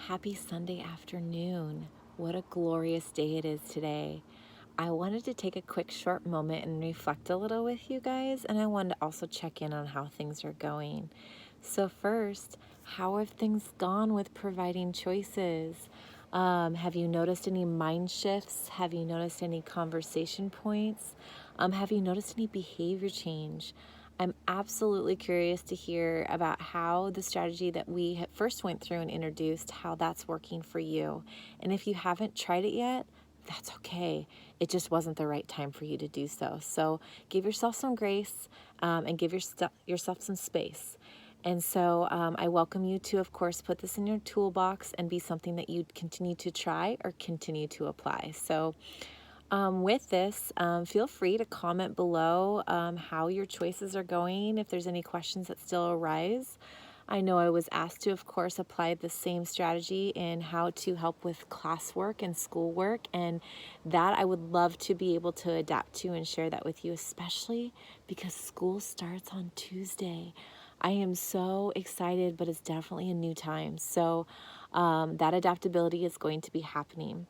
Happy Sunday afternoon. What a glorious day it is today. I wanted to take a quick short moment and reflect a little with you guys, and I wanted to also check in on how things are going. So first, how have things gone with providing choices? Have you noticed any mind shifts? Have you noticed any conversation points? Have you noticed any behavior change? I'm absolutely curious to hear about how the strategy that we first went through and introduced, how that's working for you. And if you haven't tried it yet, that's okay. It just wasn't the right time for you to do so. So give yourself some grace and give yourself some space. And so I welcome you to, of course, put this in your toolbox and be something that you continue to try or continue to apply. So with this, feel free to comment below how your choices are going, if there's any questions that still arise. I know I was asked to, of course, apply the same strategy in how to help with classwork and schoolwork, and that I would love to be able to adapt to and share that with you, especially because school starts on Tuesday. I am so excited, but it's definitely a new time. So that adaptability is going to be happening.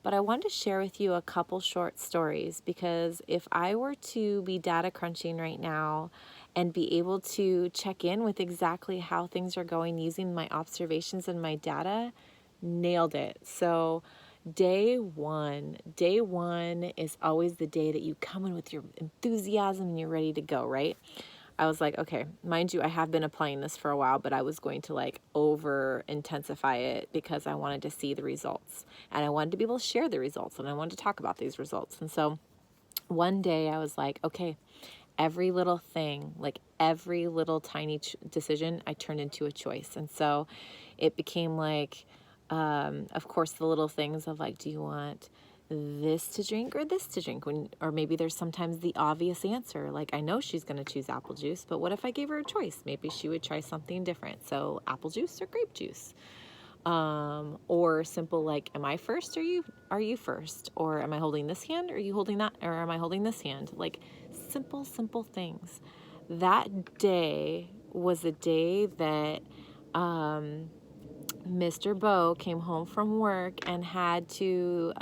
But I wanted to share with you a couple short stories because if I were to be data crunching right now and be able to check in with exactly how things are going using my observations and my data, nailed it. So day one is always the day that you come in with your enthusiasm and you're ready to go, right? I was like, okay, mind you, I have been applying this for a while, but I was going to like over intensify it because I wanted to see the results and I wanted to be able to share the results and I wanted to talk about these results. And so one day I was like, okay, every little thing, like every little tiny decision, I turned into a choice. And so it became like, of course, the little things of like, do you want this to drink or this to drink? Or maybe there's sometimes the obvious answer. Like, I know she's going to choose apple juice, but what if I gave her a choice? Maybe she would try something different. So apple juice or grape juice. Or simple like, am I first or are you first? Or am I holding this hand? Or are you holding that? Or am I holding this hand? Like simple things. That day was a day that Mr. Bo came home from work and had to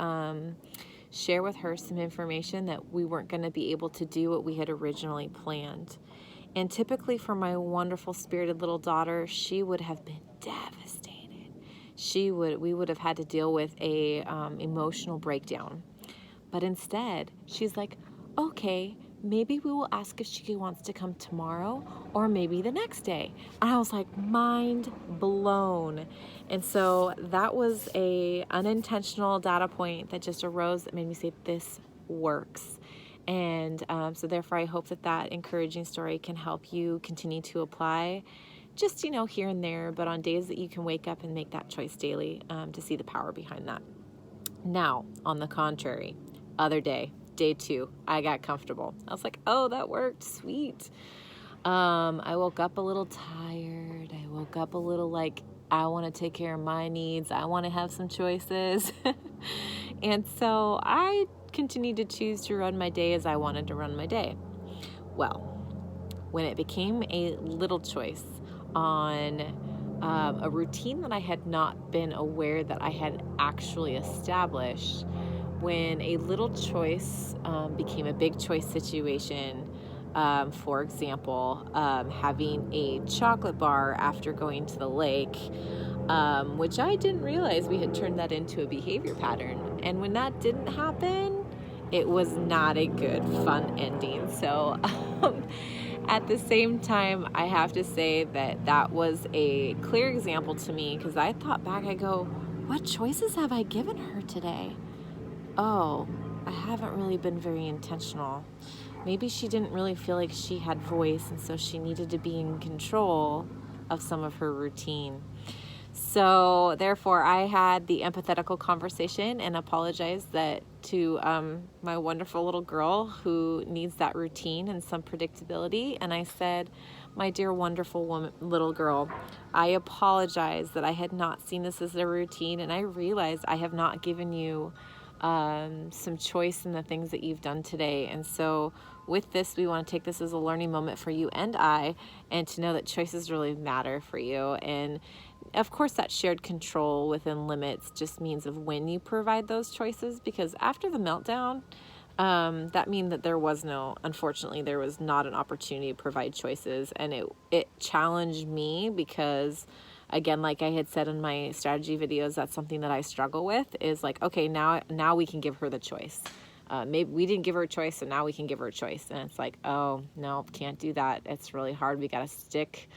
share with her some information that we weren't going to be able to do what we had originally planned. And typically for my wonderful spirited little daughter, she would have been devastated. We would have had to deal with a emotional breakdown. But instead, she's like, okay, maybe we will ask if she wants to come tomorrow or maybe the next day. And I was like, mind blown. And so that was a unintentional data point that just arose that made me say, this works. And so therefore, I hope that encouraging story can help you continue to apply just, here and there, but on days that you can wake up and make that choice daily to see the power behind that. Now, on the contrary, other day 2, I got comfortable. I was like, oh, that worked. Sweet. I woke up a little tired. I woke up a little like, I want to take care of my needs. I want to have some choices. And so I continued to choose to run my day as I wanted to run my day. Well, when it became a little choice on a routine that I had not been aware that I had actually established, when a little choice became a big choice situation, for example, having a chocolate bar after going to the lake, which I didn't realize we had turned that into a behavior pattern. And when that didn't happen, it was not a good, fun ending. So at the same time, I have to say that was a clear example to me because I thought back, I go, what choices have I given her today? Oh, I haven't really been very intentional. Maybe she didn't really feel like she had voice, and so she needed to be in control of some of her routine. So therefore, I had the empathetical conversation and apologized to my wonderful little girl who needs that routine and some predictability. And I said, my dear, wonderful little girl, I apologize that I had not seen this as a routine. And I realized I have not given you some choice in the things that you've done today. And so with this, we want to take this as a learning moment for you and to know that choices really matter for you. And of course, that shared control within limits just means of when you provide those choices, because after the meltdown, that mean that unfortunately, there was not an opportunity to provide choices. And it challenged me because, again, like I had said in my strategy videos, that's something that I struggle with, is like, okay, now we can give her the choice. Maybe we didn't give her a choice, so now we can give her a choice. And it's like, oh, no, can't do that. It's really hard. We got to stick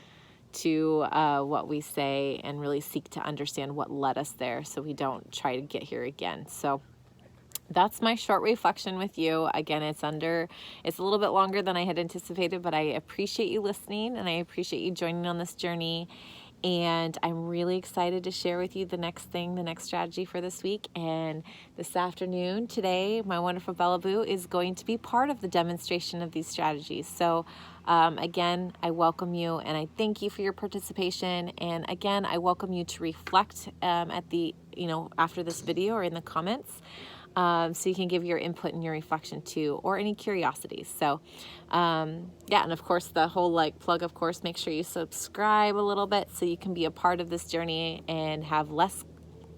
to what we say and really seek to understand what led us there so we don't try to get here again. So that's my short reflection with you. Again, it's a little bit longer than I had anticipated, but I appreciate you listening and I appreciate you joining on this journey. And I'm really excited to share with you the next strategy for this week. And this afternoon, today, my wonderful Bella Boo is going to be part of the demonstration of these strategies. So again, I welcome you and I thank you for your participation. And again, I welcome you to reflect after this video or in the comments. So you can give your input and your reflection too, or any curiosities. So, yeah, and of course the whole plug, of course, make sure you subscribe a little bit so you can be a part of this journey and have less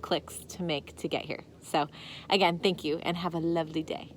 clicks to make to get here. So again, thank you and have a lovely day.